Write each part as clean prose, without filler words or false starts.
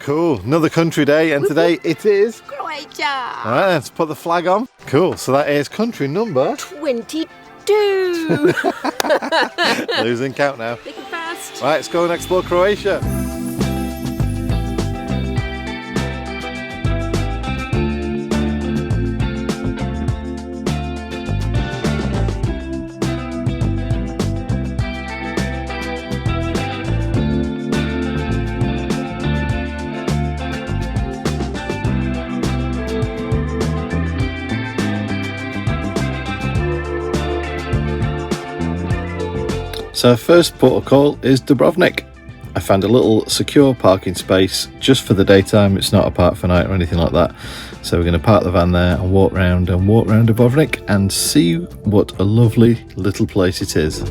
Cool. Another country day, and today it is Croatia. All right, let's put the flag on. Cool. So that is country number 22. losing count now. Thinking fast. Right, let's go and explore Croatia. So first port of call is Dubrovnik. I found a little secure parking space just for the daytime. It's not a park for night or anything like that. So we're going to park the van there and walk around Dubrovnik and see what a lovely little place it is.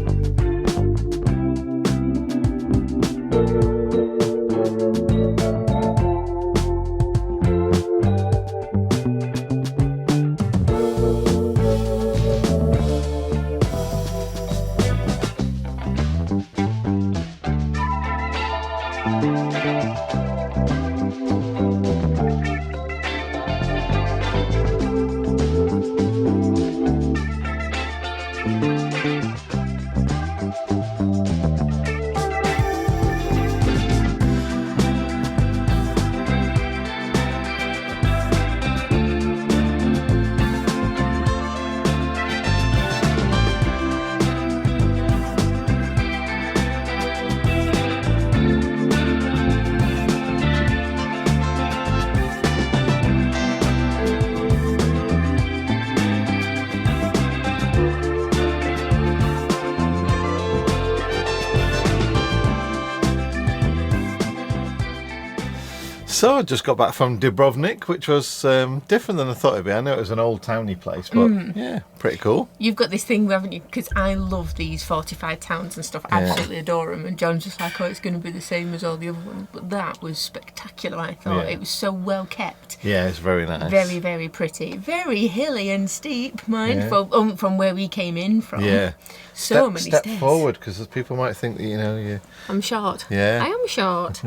So I just got back from Dubrovnik, which was different than I thought it'd be. I know it was an old towny place, but yeah, pretty cool. You've got this thing, haven't you? Because I love these fortified towns and stuff. Absolutely adore them. And John's just like, oh, it's going to be the same as all the other ones. But that was spectacular, I thought. Yeah. It was so well kept. Yeah, it's very nice. Very, very pretty. Very hilly and steep, mindful, from where we came in from. Yeah. So many step stairs. forward, because people might think that, you know, you... I'm short. Yeah. I am short.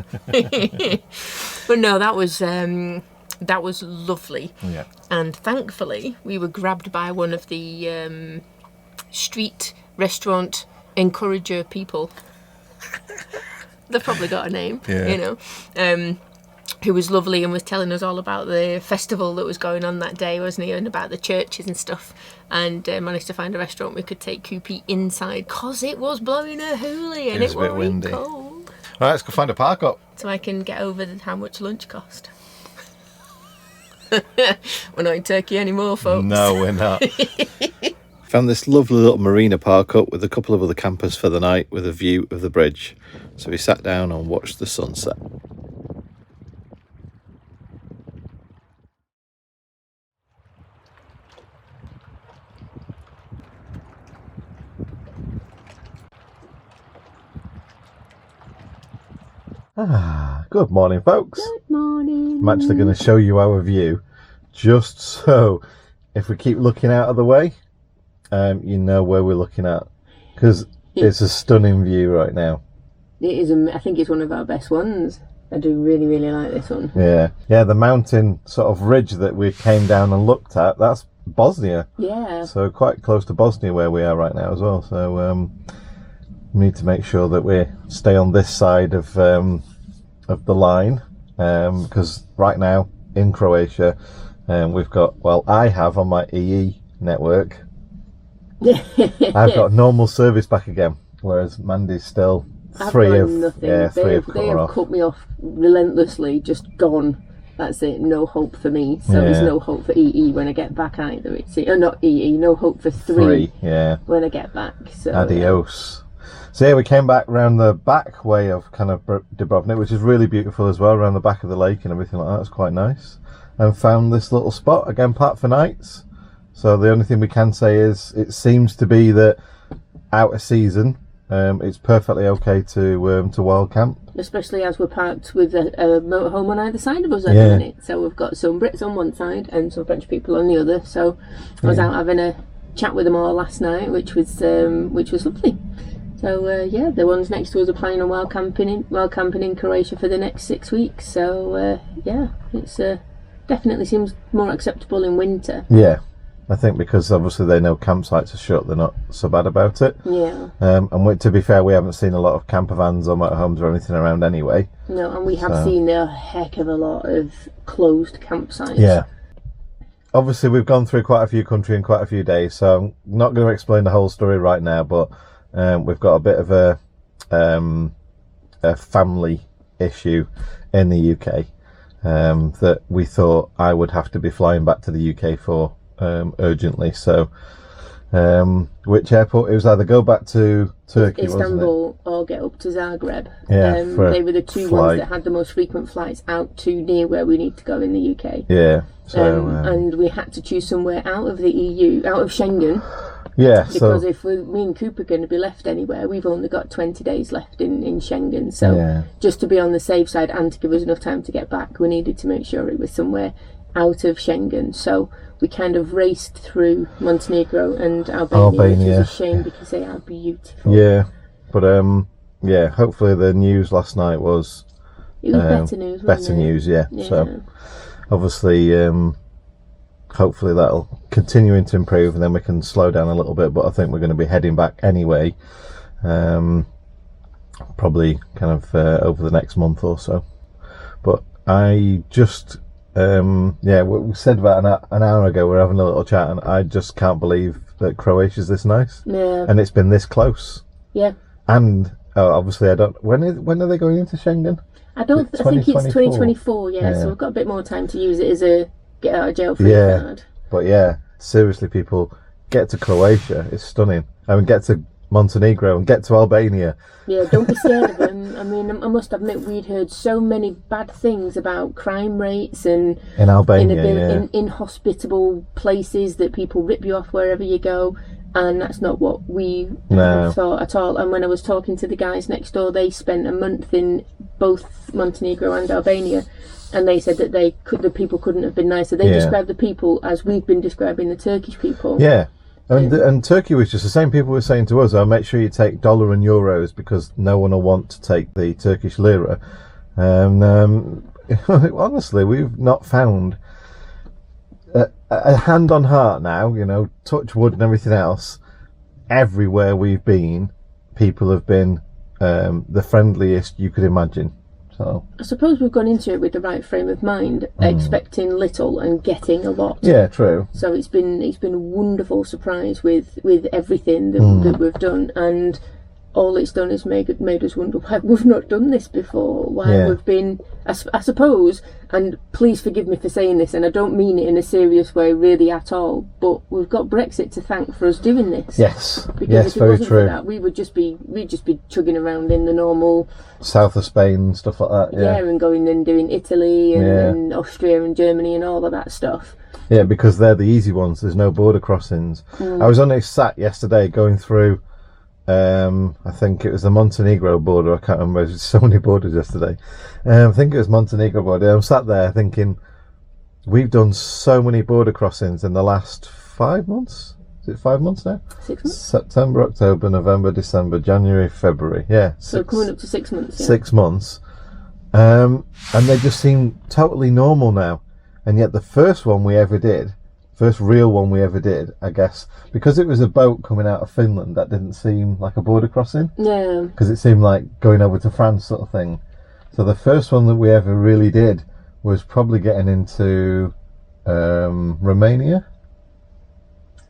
But no, that was lovely. Yeah. And thankfully, we were grabbed by one of the street restaurant encourager people. They've probably got a name, you know. Who was lovely and was telling us all about the festival that was going on that day, wasn't he? And about the churches and stuff. And managed to find a restaurant we could take Koopy inside because it was blowing a hoolie and it was really cold. Right, let's go find a park up. So I can get over how much lunch cost. We're not in Turkey anymore, folks. No, we're not. Found this lovely little marina park up with a couple of other campers for the night with a view of the bridge. So we sat down and watched the sunset. Good morning, folks. Good morning. I'm actually going to show you our view, just so if we keep looking out of the way, you know where we're looking at, because it's a stunning view right now. It is. I think it's one of our best ones. I do really, really like this one. Yeah. The mountain sort of ridge that we came down and looked at, that's Bosnia. Yeah. So quite close to Bosnia where we are right now as well. So we need to make sure that we stay on this side of the line, because right now in Croatia we've got, well, I have on my EE network, I've got normal service back again, whereas Mandy's still three have cut me off relentlessly, just gone. That's it, no hope for me. So there's no hope for EE when I get back either. It's not EE, no hope for three when I get back. So adios. So yeah, we came back round the back way of kind of Dubrovnik, which is really beautiful as well, around the back of the lake and everything like that. It's quite nice. And found this little spot, again, park for nights. So the only thing we can say is it seems to be that out of season, it's perfectly okay to wild camp. Especially as we're parked with a motorhome on either side of us at the minute. So we've got some Brits on one side and some French people on the other. So I was out having a chat with them all last night, which was lovely. So the ones next to us are planning on wild camping in Croatia for the next 6 weeks. So it's definitely seems more acceptable in winter. Yeah, I think because obviously they know campsites are shut, they're not so bad about it. Yeah. To be fair, we haven't seen a lot of camper vans or motorhomes or anything around anyway. No, and we have seen a heck of a lot of closed campsites. Yeah. Obviously, we've gone through quite a few countries in quite a few days, so I'm not going to explain the whole story right now, but we've got a bit of a family issue in the UK that we thought I would have to be flying back to the UK for urgently. So, which airport? It was either go back to Turkey, Istanbul, or get up to Zagreb. Yeah, they were the two ones that had the most frequent flights out to near where we need to go in the UK. Yeah. So, and we had to choose somewhere out of the EU, out of Schengen. Yeah. Because if me and Coop are going to be left anywhere, we've only got 20 days left in Schengen. So just to be on the safe side and to give us enough time to get back, we needed to make sure it was somewhere out of Schengen. So we kind of raced through Montenegro and Albania, which is a shame because they are beautiful. Yeah, but hopefully the news last night was better news. Better news, yeah. So obviously, hopefully that'll continue to improve, and then we can slow down a little bit. But I think we're going to be heading back anyway, probably kind of over the next month or so. But I just. We said about an hour ago we were having a little chat, and I just can't believe that Croatia's this nice. Yeah. And it's been this close. Yeah. And obviously, I don't. When are they going into Schengen? I think it's 2024. Yeah. So we've got a bit more time to use it as a get out of jail free card. But seriously, people, get to Croatia. It's stunning. I mean, get to Montenegro and get to Albania. Yeah, don't be scared of them. I mean, I must admit, we'd heard so many bad things about crime rates and in Albania, inhospitable places that people rip you off wherever you go, and that's not what we thought at all. And when I was talking to the guys next door, they spent a month in both Montenegro and Albania, and they said that the people couldn't have been nicer. They described the people as we've been describing the Turkish people. Yeah. And Turkey was just the same people were saying to us, make sure you take dollar and euros because no one will want to take the Turkish lira. And honestly, we've not found a hand on heart now, touch wood and everything else. Everywhere we've been, people have been the friendliest you could imagine. So I suppose we've gone into it with the right frame of mind, expecting little and getting a lot. Yeah, true. So it's been a wonderful surprise with everything that we've done, and all it's done is made us wonder why we've not done this before. Why we've been, I suppose, and please forgive me for saying this, and I don't mean it in a serious way really at all, but we've got Brexit to thank for us doing this. Yes, because if it very wasn't true. For that, we'd just be chugging around in the normal south of Spain, stuff like that. Yeah, and going and doing Italy and Austria and Germany and all of that stuff. Yeah, because they're the easy ones. There's no border crossings. I was only sat yesterday going through. I think it was the Montenegro border. I can't remember. There's so many borders yesterday. I think it was Montenegro border. I'm sat there thinking, we've done so many border crossings in the last 5 months. Is it 5 months now? 6 months. September, October, November, December, January, February. Yeah. So coming up to 6 months. Yeah. 6 months. And they just seem totally normal now. And yet the first real one we ever did, I guess, because it was a boat coming out of Finland, that didn't seem like a border crossing. Yeah. Because it seemed like going over to France sort of thing. So the first one that we ever really did was probably getting into Romania.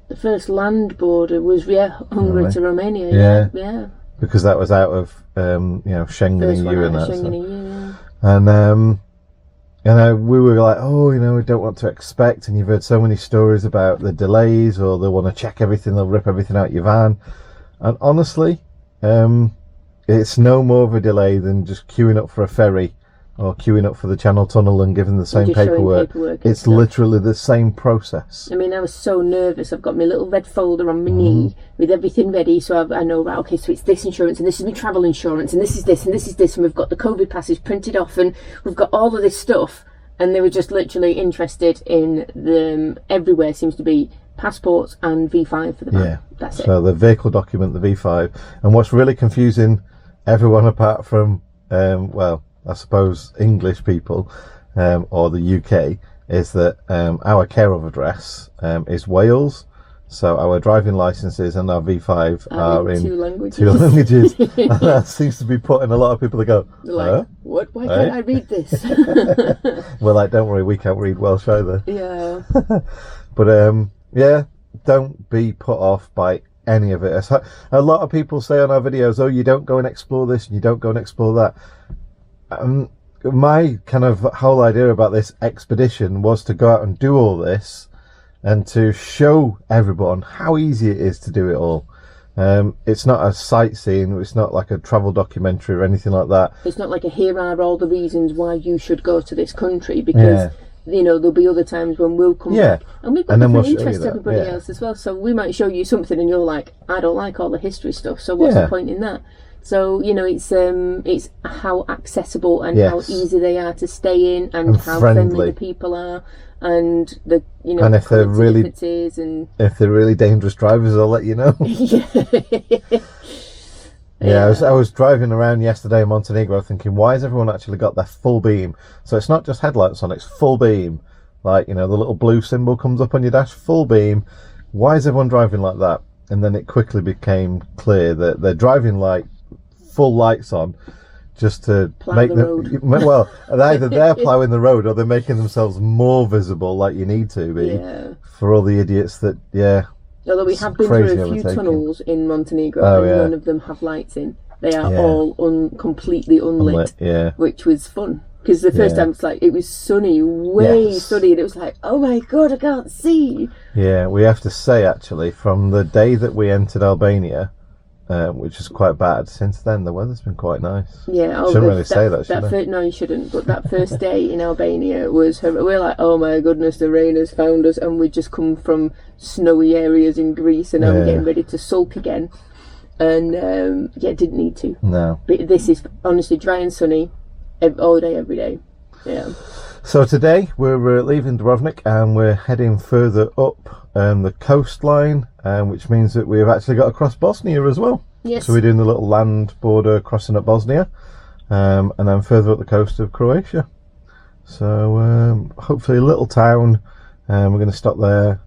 The first land border was Hungary to Romania. Yeah. Because that was out of Schengen EU and that. Schengen EU, yeah. And we were like, we don't want to expect, and you've heard so many stories about the delays, or they want to check everything, they'll rip everything out your van. And honestly, it's no more of a delay than just queuing up for a ferry or queuing up for the Channel Tunnel and giving the same paperwork. It's literally the same process. I mean, I was so nervous. I've got my little red folder on my knee with everything ready, so I know, right, okay, so it's this insurance, and this is my travel insurance, and this is this, and this is this, and we've got the COVID passes printed off, and we've got all of this stuff, and they were just literally interested in everywhere seems to be passports and V5 for the van. Yeah. That's it. So the vehicle document, the V5. And what's really confusing everyone apart from, well, I suppose English people or the UK, is that our care of address is Wales. So our driving licences and our V5 are in 2 languages. 2 languages. And that seems to be putting a lot of people to go, They're like, what? Why can't I read this? We're like, don't worry, we can't read Welsh either. Yeah. But yeah, don't be put off by any of it. A lot of people say on our videos, oh, you don't go and explore this and you don't go and explore that. My kind of whole idea about this expedition was to go out and do all this and to show everyone how easy it is to do it all. It's not a sightseeing, it's not like a travel documentary or anything like that. It's not like here are all the reasons why you should go to this country, because you know, there'll be other times when we'll come back and we've got different interests to everybody else as well. So we might show you something and you're like, I don't like all the history stuff, so what's the point in that? So, you know, it's how accessible and how easy they are to stay in, and how friendly the people are, and the, you know, and if they're really differences, and if they're really dangerous drivers, I'll let you know. I was driving around yesterday in Montenegro thinking, why has everyone actually got their full beam? So it's not just headlights on, it's full beam. Like, you know, the little blue symbol comes up on your dash, full beam. Why is everyone driving like that? And then it quickly became clear that they're driving like full lights on just to make the them road. Well, either they're ploughing the road or they're making themselves more visible, like you need to be, for all the idiots that although we have been through a few tunnels in Montenegro and none of them have lights in. They are all completely unlit, which was fun, because the first time it's like, it was sunny, way sunny, and it was like, oh my god, I can't see. Yeah, we have to say, actually, from the day that we entered Albania, which is quite bad, since then the weather's been quite nice. Yeah, shouldn't really say that, should I? No, you shouldn't. But that first day in Albania was, we're like, oh my goodness, the rain has found us, and we'd just come from snowy areas in Greece, and now we're getting ready to sulk again. And didn't need to. No. But this is honestly dry and sunny, all day, every day. Yeah. So today we're leaving Dubrovnik and we're heading further up the coastline, which means that we've actually got across Bosnia as well. Yes. So we're doing the little land border crossing up Bosnia, and then further up the coast of Croatia. So hopefully a little town, we're going to stop there,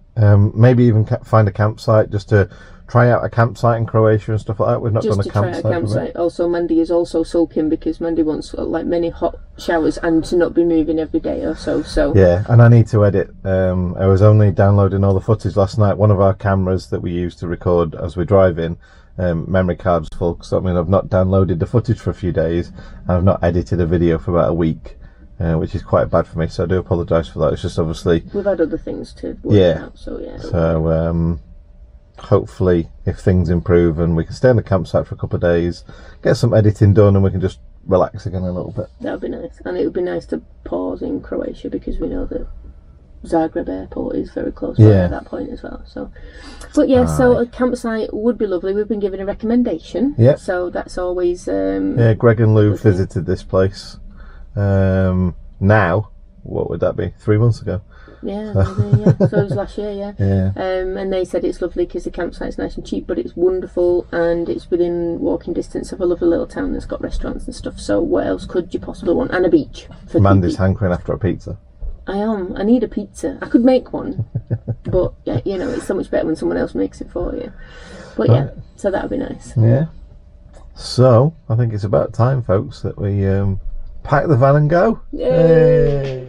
maybe even find a campsite just to try out a campsite in Croatia and stuff like that. We've not done a campsite. Also, Mandy is also sulking because Mandy wants like many hot showers and to not be moving every day or so. Yeah, and I need to edit. I was only downloading all the footage last night. One of our cameras that we use to record as we're driving, memory card's full, so I mean I've not downloaded the footage for a few days, and I've not edited a video for about a week, which is quite bad for me. So I do apologise for that. It's just obviously we've had other things to work out. So hopefully if things improve and we can stay in the campsite for a couple of days, get some editing done, and we can just relax again a little bit. That would be nice. And it would be nice to pause in Croatia, because we know that Zagreb airport is very close by at that point as well. So, but so a campsite would be lovely. We've been given a recommendation, so that's always Greg and Lou visited this place now, what would that be, 3 months ago? So it was last year, and they said it's lovely because the campsite's nice and cheap, but it's wonderful, and it's within walking distance of a lovely little town that's got restaurants and stuff. So what else could you possibly want? And a beach. Mandy's hankering after a pizza. I am. I need a pizza. I could make one, but you know, it's so much better when someone else makes it for you. But so that would be nice. Yeah. So I think it's about time, folks, that we pack the van and go. Yay!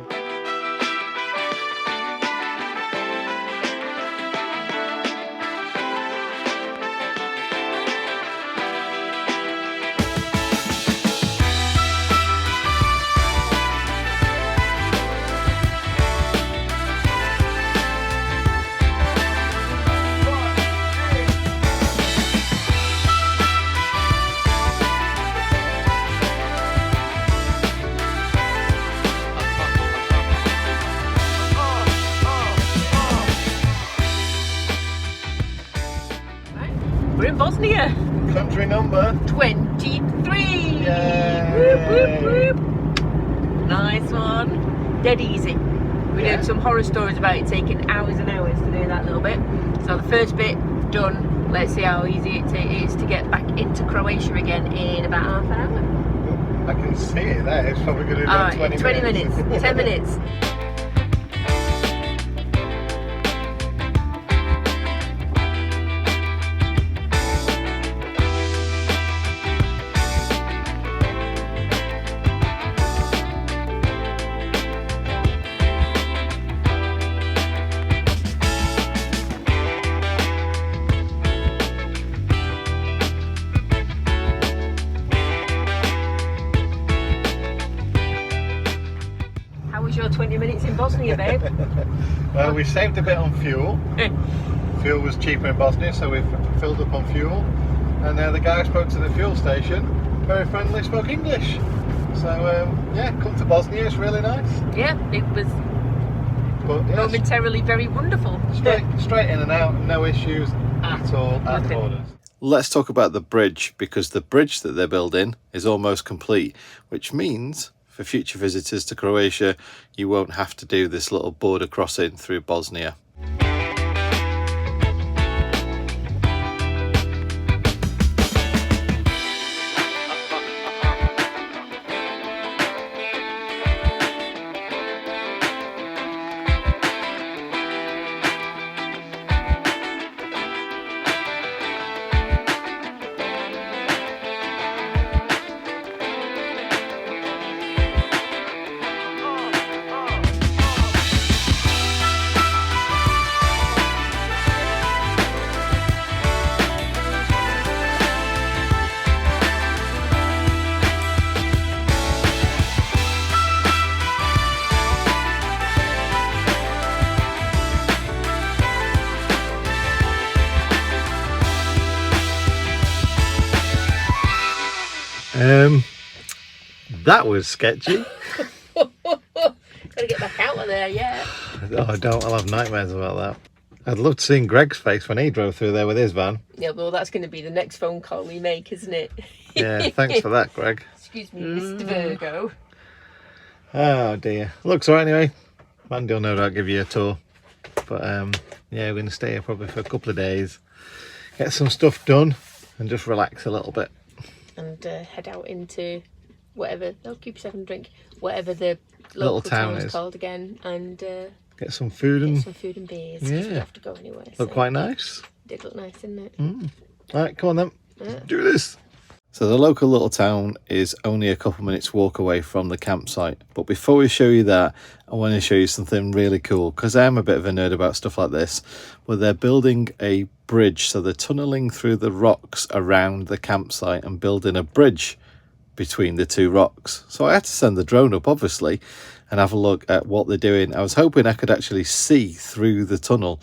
We're in Bosnia. Country number 23. Yay. Whoop, whoop, whoop. Nice one. Dead easy. We heard some horror stories about it taking hours and hours to do that little bit. So the first bit done. Let's see how easy it is to get back into Croatia again in about half an hour. I can see it there. It's probably going to be about 20 minutes. 10 minutes. Your 20 minutes in Bosnia, babe? Well, we saved a bit on fuel. Fuel was cheaper in Bosnia, so we've filled up on fuel. And the guy who spoke to the fuel station, very friendly, spoke English. So yeah, come to Bosnia, it's really nice. Yeah, it was momentarily very wonderful. Straight in and out, no issues at all at borders. Let's talk about the bridge, because the bridge that they're building is almost complete, which means for future visitors to Croatia, you won't have to do this little border crossing through Bosnia. That was sketchy. Gotta get back out of there, yeah. Oh, I don't. I'll have nightmares about that. I'd love to see Greg's face when he drove through there with his van. Yeah, well, that's going to be the next phone call we make, isn't it? Yeah, thanks for that, Greg. Excuse me, Mr. Virgo. Oh dear. Looks alright anyway. Mandy will no doubt give you a tour. But yeah, we're going to stay here probably for a couple of days, get some stuff done and just relax a little bit. And head out into whatever, keep yourself a drink, whatever the local town is called again, and get some food and beers. Yeah, we have to go anywhere. Look quite nice. It did look nice, didn't it? Alright, come on then. Let's do this. So the local little town is only a couple minutes walk away from the campsite. But before we show you that, I want to show you something really cool, because I am a bit of a nerd about stuff like this, where they're building a bridge. So they're tunneling through the rocks around the campsite and building a bridge between the two rocks. So I had to send the drone up, obviously, and have a look at what they're doing. I was hoping I could actually see through the tunnel,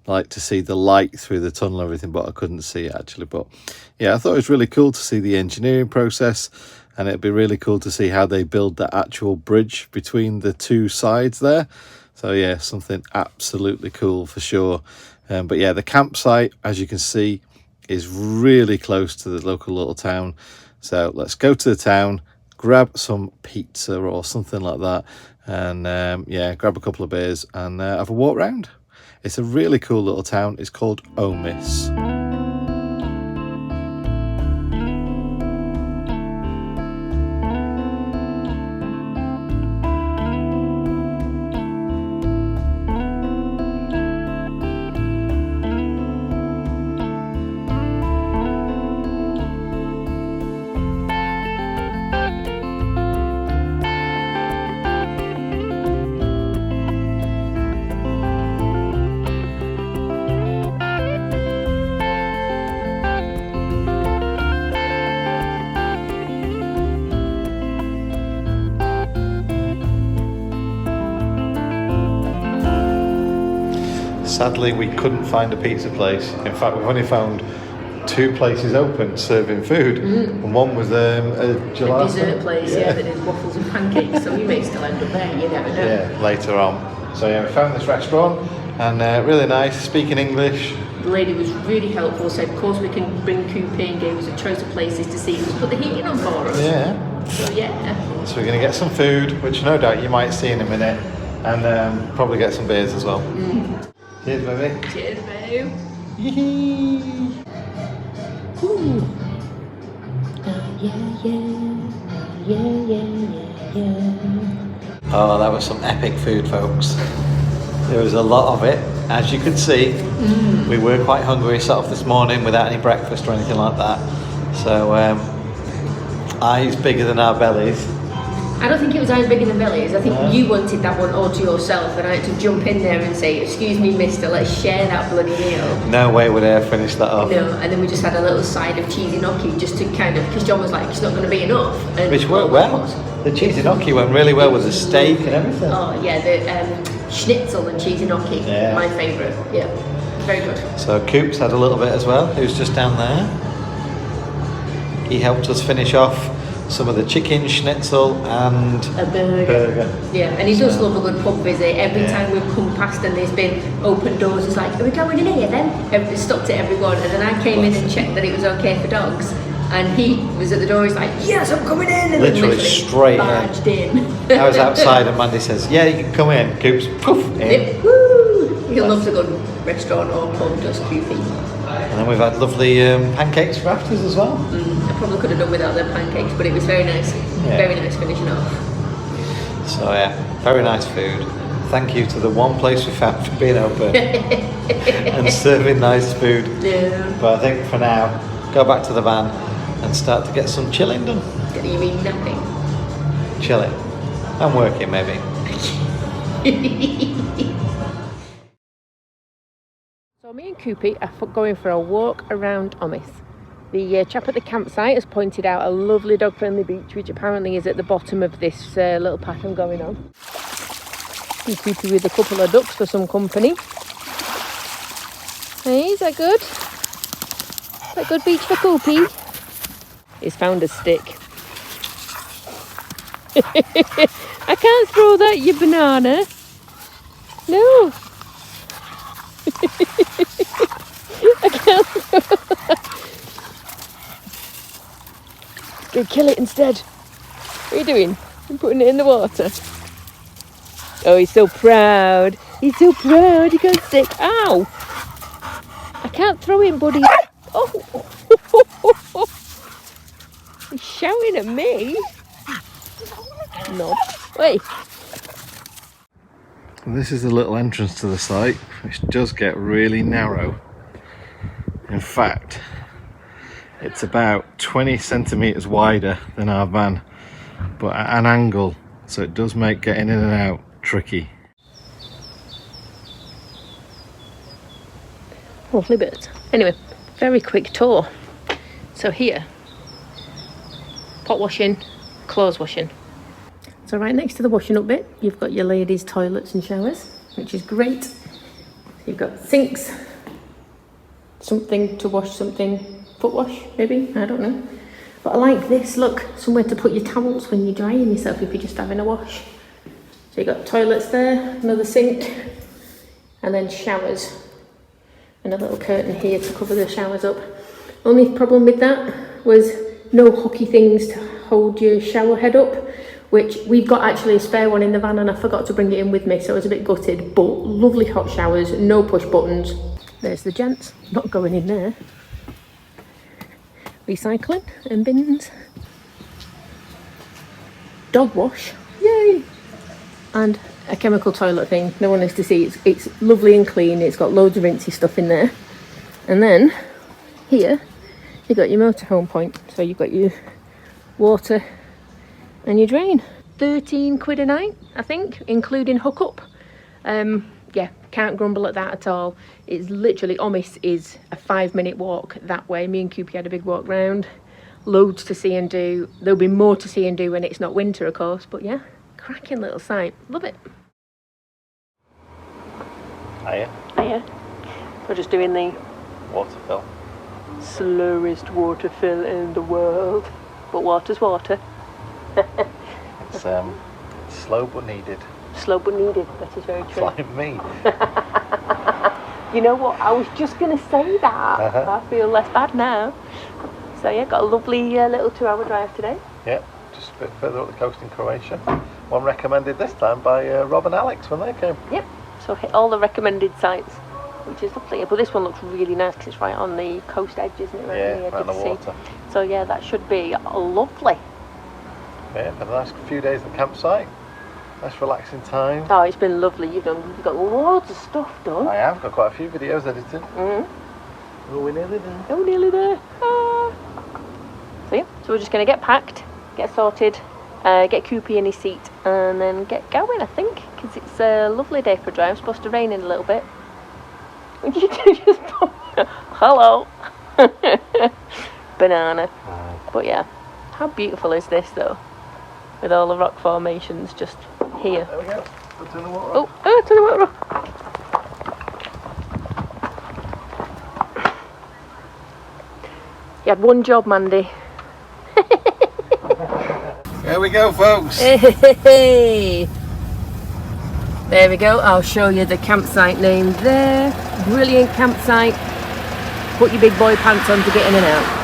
like to see the light through the tunnel and everything, but I couldn't see it actually. But yeah, I thought it was really cool to see the engineering process, and it'd be really cool to see how they build the actual bridge between the two sides there. So yeah, something absolutely cool for sure. But yeah, the campsite, as you can see, is really close to the local little town. So let's go to the town, grab some pizza or something like that, and yeah, grab a couple of beers and have a walk round. It's a really cool little town. It's called Omis. Sadly, we couldn't find a pizza place. In fact, we've only found 2 places open serving food, and one was a gelato. A dessert place, yeah, that did waffles and pancakes. So we may still end up there. You never know. Yeah, later on. So yeah, we found this restaurant, and really nice, speaking English. The lady was really helpful. Said, of course, we can bring Coupe, and gave us a choice of places to see. Just put the heating on for us. Yeah. So yeah. So we're going to get some food, which no doubt you might see in a minute. And probably get some beers as well. Cheers, baby. Cheers, babe. Yee-hee. Ooh. Yeah. Oh, that was some epic food, folks. There was a lot of it, as you could see. We were quite hungry, set off this morning without any breakfast or anything like that. So, eyes bigger than our bellies. I don't think it was eyes bigger than bellies. I think you wanted that one all to yourself, and I had to jump in there and say, "Excuse me, mister, let's share that bloody meal." No way would I have finished that off. No, and then we just had a little side of cheesy gnocchi just to kind of, because John was like, "It's not going to be enough." And which worked well. The cheesy gnocchi went really well with the steak and everything. Oh yeah, the schnitzel and cheesy gnocchi, my favourite. Yeah, very good. So Coops had a little bit as well, who's just down there. He helped us finish off some of the chicken schnitzel and a burger. Yeah, and he does love a good pub visit. Every time we've come past and there's been open doors, he's like, "Are we going in here then?" Stopped at everyone, and then I came in and checked that it was okay for dogs. And he was at the door, he's like, "Yes, I'm coming in!" And literally straight barged in. I was outside and Mandy says, "Yeah, you can come in." Coops, poof, in. Yep, woo! He loves a good restaurant or pub, just Coopy. And then we've had lovely pancakes for afters as well. I probably could have done without the pancakes, but it was very nice. Yeah. Very nice finishing off. So yeah, very nice food. Thank you to the one place we found for being open and serving nice food. Yeah. But I think for now, go back to the van and start to get some chilling done. You mean nothing? Chilling. I'm working maybe. So me and Coopy are going for a walk around Omis. The chap at the campsite has pointed out a lovely dog-friendly beach, which apparently is at the bottom of this little path I'm going on. And Coopy with a couple of ducks for some company. Hey, is that good? Is that good beach for Coopy? He's found a stick. I can't throw that, you banana. No. I can't throw that. Go kill it instead. What are you doing? I'm putting it in the water. Oh, he's so proud. He's so proud. He got sick. Ow! I can't throw him, buddy. Oh! He's shouting at me. No. Wait. This is the little entrance to the site, which does get really narrow. In fact, it's about 20 centimetres wider than our van, but at an angle, so it does make getting in and out tricky. Lovely bit. Anyway, very quick tour. So here, pot washing, clothes washing. So right next to the washing up bit, you've got your ladies' toilets and showers, which is great. You've got sinks, something to wash something, foot wash maybe, I don't know. But I like this, look, somewhere to put your towels when you're drying yourself if you're just having a wash. So you've got toilets there, another sink, and then showers. And a little curtain here to cover the showers up. Only problem with that was no hookey things to hold your shower head up, which we've got actually a spare one in the van and I forgot to bring it in with me, so I was a bit gutted. But lovely hot showers, no push buttons. There's the gents, not going in there. Recycling and bins. Dog wash, yay! And a chemical toilet thing, no one has to see. It's lovely and clean, it's got loads of rinsey stuff in there. And then here you've got your motorhome point, so you've got your water and your drain. 13 quid a night, I think, including hookup. Yeah, can't grumble at that at all. It's literally, Omis is a 5-minute walk that way. Me and Coopy had a big walk round. Loads to see and do. There'll be more to see and do when it's not winter, of course, but yeah, cracking little site. Love it. Hiya. Hiya. We're just doing the Waterfill. slowest waterfill in the world. But water's water. It's slow but needed. Slow but needed, that is very true. It's like me. You know what, I was just going to say that. I feel less bad now. So yeah, got a lovely little 2-hour drive today. Yep, just a bit further up the coast in Croatia. One recommended this time by Rob and Alex when they came. Yep, so hit all the recommended sites, which is lovely. But this one looks really nice because it's right on the coast edge, isn't it? Right on the water. So yeah, that should be lovely. Yeah, had a nice few days at the campsite. Nice relaxing time. Oh, it's been lovely. You've got loads of stuff done. I have got quite a few videos edited. Oh, we're nearly there. Oh, nearly there. Ah. So yeah, so we're just going to get packed, get sorted, get Coopy in his seat, and then get going, I think, because it's a lovely day for a drive. It's supposed to rain in a little bit. You just hello. Banana. But yeah, how beautiful is this though? With all the rock formations just here. There we go. Let's turn the water off. Oh, turn the water off. You had one job, Mandy. There we go, folks. Hey. There we go. I'll show you the campsite name there. Brilliant campsite. Put your big boy pants on to get in and out.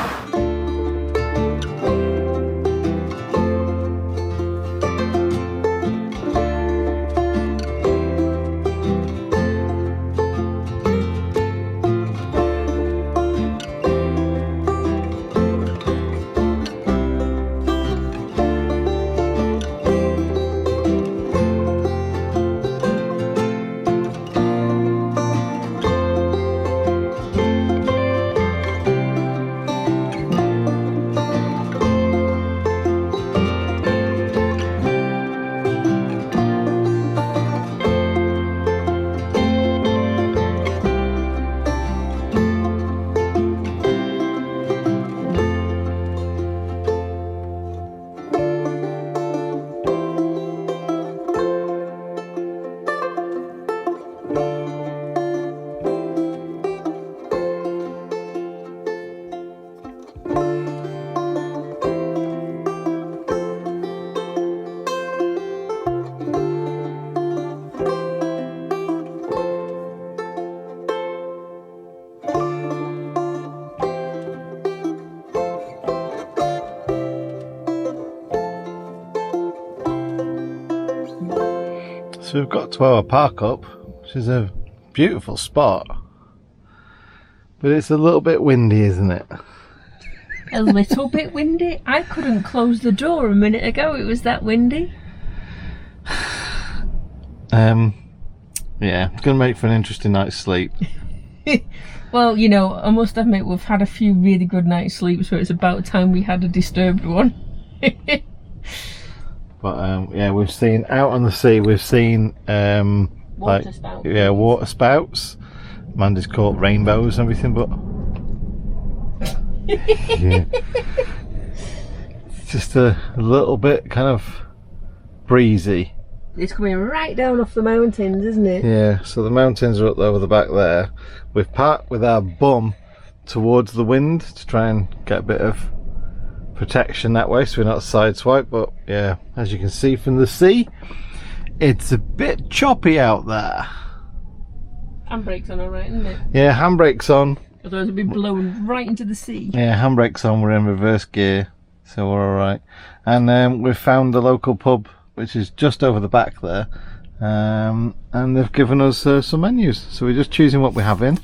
So we've got to our park up, which is a beautiful spot, but it's a little bit windy, isn't it? A little bit windy? I couldn't close the door a minute ago, it was that windy. Yeah, it's going to make for an interesting night's sleep. Well, you know, I must admit we've had a few really good night's sleep, so it's about time we had a disturbed one. But yeah, we've seen out on the sea, we've seen water spouts. Yeah, water spouts. Mandy's caught rainbows and everything, but yeah. It's just a little bit kind of breezy. It's coming right down off the mountains, isn't it? Yeah, so the mountains are up over the back there. We've parked with our bum towards the wind to try and get a bit of protection that way so we're not sideswiped, but yeah, as you can see from the sea, it's a bit choppy out there. Handbrake's on alright, isn't it? Yeah, handbrake's on. Otherwise it'd be blown right into the sea. Yeah, handbrake's on, we're in reverse gear, so we're alright. And we've found the local pub, which is just over the back there, and they've given us some menus, so we're just choosing what we're having.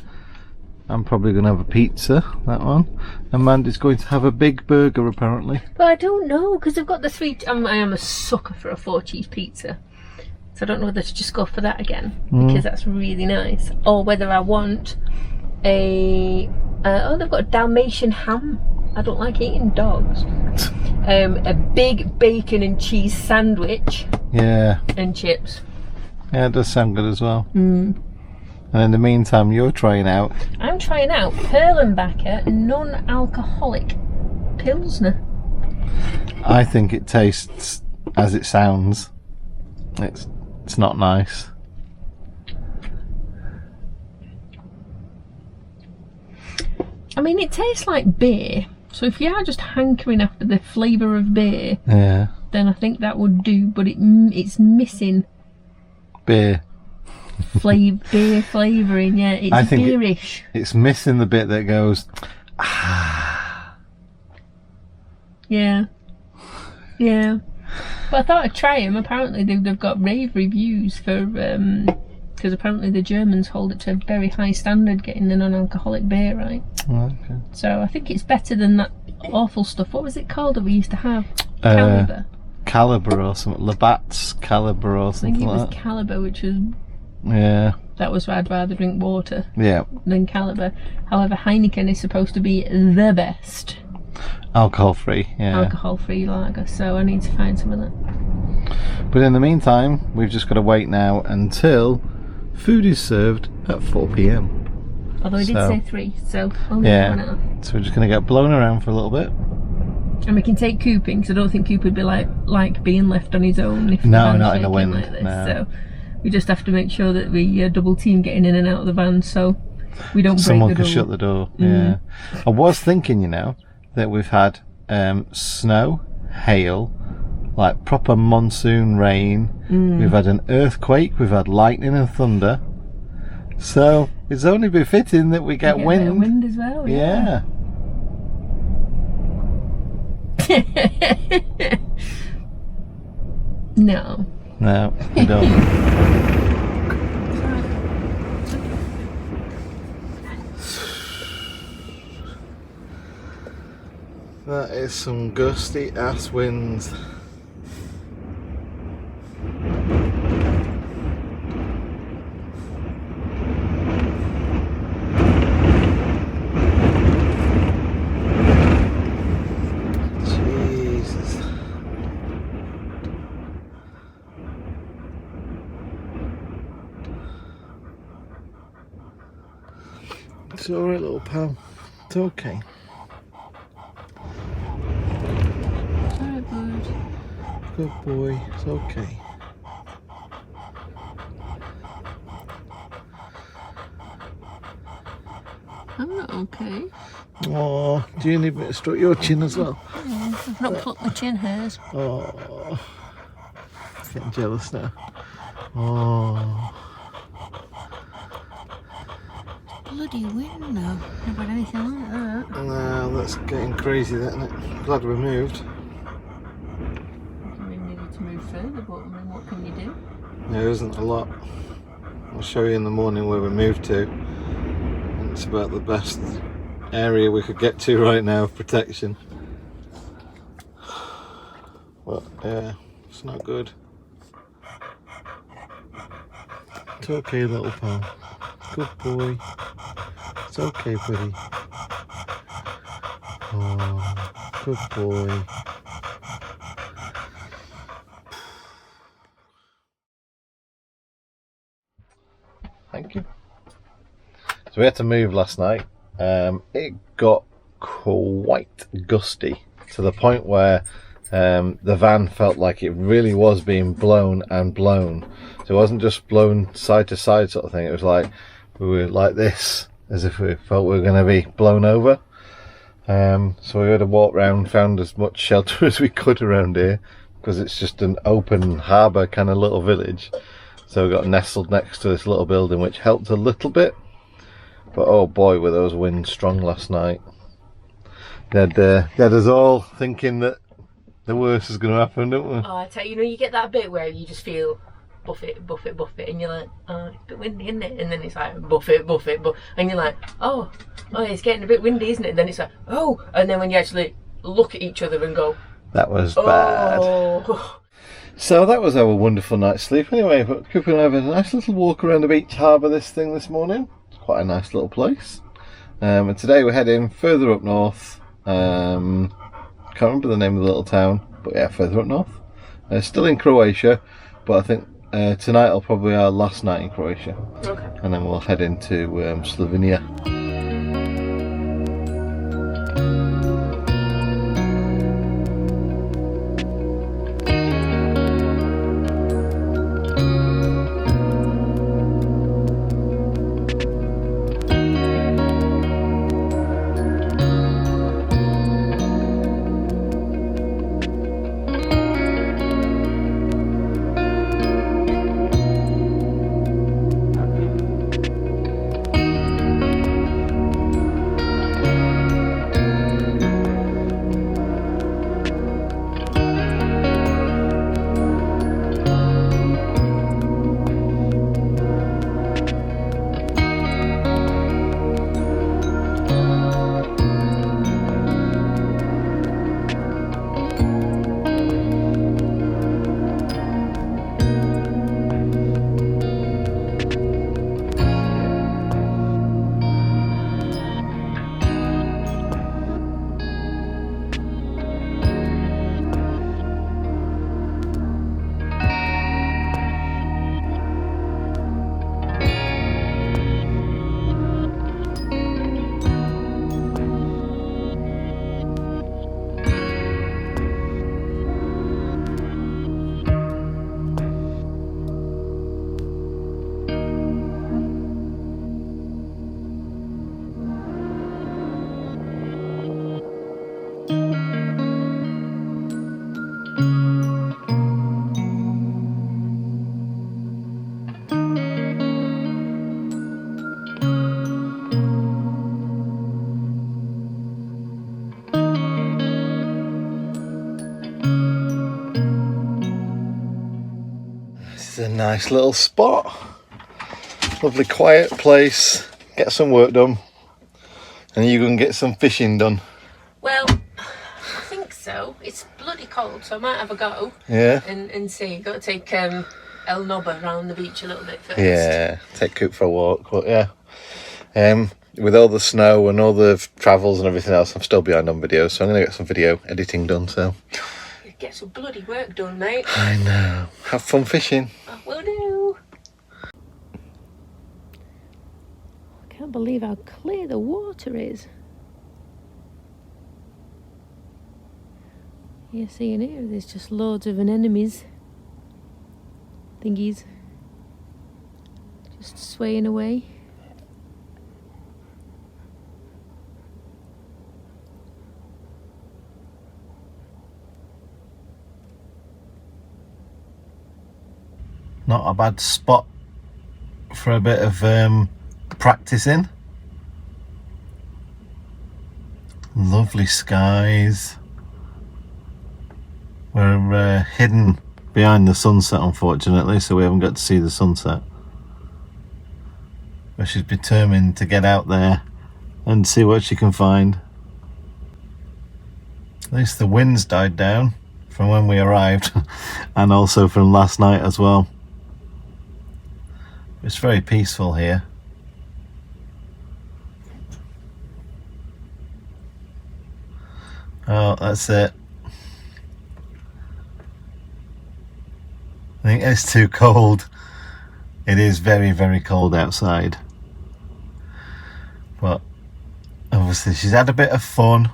I'm probably going to have a pizza, that one, and Mandy's going to have a big burger apparently. But I don't know, because they've got the three. I am a sucker for a 4-cheese pizza, so I don't know whether to just go for that again because that's really nice, or whether I want a oh, they've got a Dalmatian ham. I don't like eating dogs. A big bacon and cheese sandwich. Yeah. And chips. Yeah, it does sound good as well. And in the meantime, you're trying out. I'm trying out Perlenbacher non-alcoholic Pilsner. I think it tastes as it sounds. It's not nice. I mean, it tastes like beer. So if you are just hankering after the flavour of beer, yeah, then I think that would do. But it's missing beer. Beer flavouring, yeah. It's I think beerish. It's missing the bit that goes, ah. Yeah. Yeah. But I thought I'd try them. Apparently they've got rave reviews for because apparently the Germans hold it to a very high standard getting the non-alcoholic beer right. Oh, okay. So I think it's better than that awful stuff. What was it called that we used to have? Caliber. Caliber or something. Labatt's Caliber or something. I think it was like that. Caliber, which was... Yeah. That was why I'd rather drink water than Caliber. However, Heineken is supposed to be the best. Alcohol-free, yeah. Alcohol-free lager, so I need to find some of that. But in the meantime, we've just got to wait now until food is served at 4 p.m. Although he did say 3, so only 1 hour. So we're just going to get blown around for a little bit. And we can take Cooping, because I don't think Coop would be like being left on his own if no, not in the wind. Like this. No. So we just have to make sure that we double team getting in and out of the van, so we don't break the door. Someone can shut the door. Yeah. I was thinking, that we've had snow, hail, like proper monsoon rain. We've had an earthquake. We've had lightning and thunder. So it's only befitting that we get wind. A bit of wind as well. Yeah. No, we don't. That is some gusty ass winds. Jesus. It's alright, little pal. It's okay. Good boy, it's okay. I'm not okay. Oh, do you need me to stroke your chin as well? I've not plucked my chin hairs. Oh, getting jealous now. Oh. Bloody wind now. Never had anything like that. No, that's getting crazy, that, isn't it? Glad we moved. We needed to move further, but I mean, what can you do? There isn't a lot. I'll show you in the morning where we moved to. And it's about the best area we could get to right now of protection. But yeah, it's not good. It's okay, little pal. Good boy. It's okay, buddy. Oh, good boy. Thank you. So we had to move last night. It got quite gusty to the point where the van felt like it really was being blown and blown. So it wasn't just blown side to side sort of thing. It was like we were like this, as if we felt we were going to be blown over. So we had to walk around, found as much shelter as we could around here, because it's just an open harbour kind of little village. So we got nestled next to this little building, which helped a little bit. But oh boy, were those winds strong last night. They had us all thinking that the worst is going to happen, don't we? Oh, I tell you, you get that bit where you just feel buff it, and you're like, oh, it's a bit windy, isn't it? And then it's like, buff it, and you're like, oh, it's getting a bit windy, isn't it? And then it's like, oh, and then when you actually look at each other and go, that was bad. So that was our wonderful night's sleep anyway. But Cooper and I had a nice little walk around the beach harbour this morning. It's quite a nice little place. And today we're heading further up north. Can't remember the name of the little town, but yeah, further up north. Still in Croatia, but I think tonight will probably be our last night in Croatia. Okay. And then we'll head into Slovenia. nice little spot. Lovely quiet place. Get some work done. And you can get some fishing done. Well, I think so. It's bloody cold, so I might have a go. Yeah. And see. Got to take El Nobber around the beach a little bit first. Yeah, take Coop for a walk. But yeah. With all the snow and all the travels and everything else, I'm still behind on videos, so I'm going to get some video editing done, so. Get some bloody work done, mate. I know. Have fun fishing. I will do. I can't believe how clear the water is. You see in here, there's just loads of anemones. Thingies. Just swaying away. Not a bad spot for a bit of practicing. Lovely skies. We're hidden behind the sunset, unfortunately, so we haven't got to see the sunset. But she's determined to get out there and see what she can find. At least the wind's died down from when we arrived and also from last night as well. It's very peaceful here. Oh, that's it. I think it's too cold. It is very, very cold outside. But obviously she's had a bit of fun.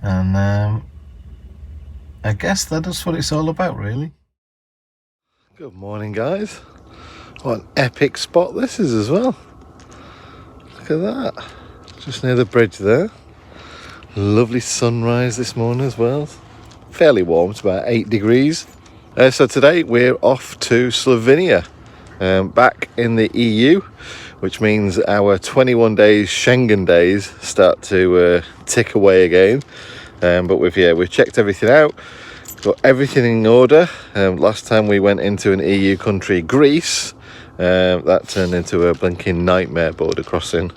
And I guess that's what it's all about, really. Good morning, guys. What an epic spot this is as well. Look at that. Just near the bridge there. Lovely sunrise this morning as well. Fairly warm, it's about 8 degrees. So today we're off to Slovenia, back in the EU, which means our 21 days Schengen days start to tick away again. But we've checked everything out. Got everything in order. Last time we went into an EU country, Greece, that turned into a blinking nightmare border crossing.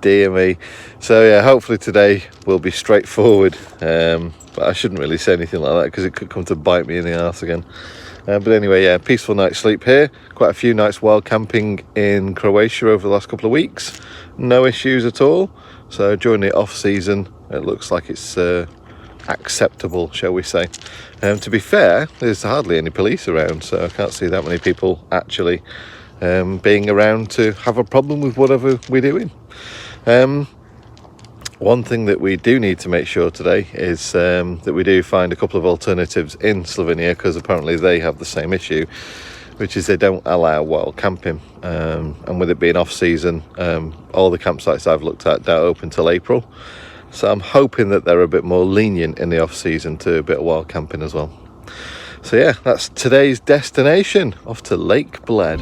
Dear me. So yeah, hopefully today will be straightforward. But I shouldn't really say anything like that because it could come to bite me in the arse again. But anyway, yeah, peaceful night's sleep here. Quite a few nights wild camping in Croatia over the last couple of weeks. No issues at all. So during the off season, it looks like it's acceptable, shall we say. To be fair, there's hardly any police around, so I can't see that many people actually being around to have a problem with whatever we're doing. One thing that we do need to make sure today is that we do find a couple of alternatives in Slovenia, because apparently they have the same issue, which is they don't allow wild camping, and with it being off season, all the campsites I've looked at don't open till April. So I'm hoping that they're a bit more lenient in the off season to a bit of wild camping as well. So yeah, that's today's destination, off to Lake Bled.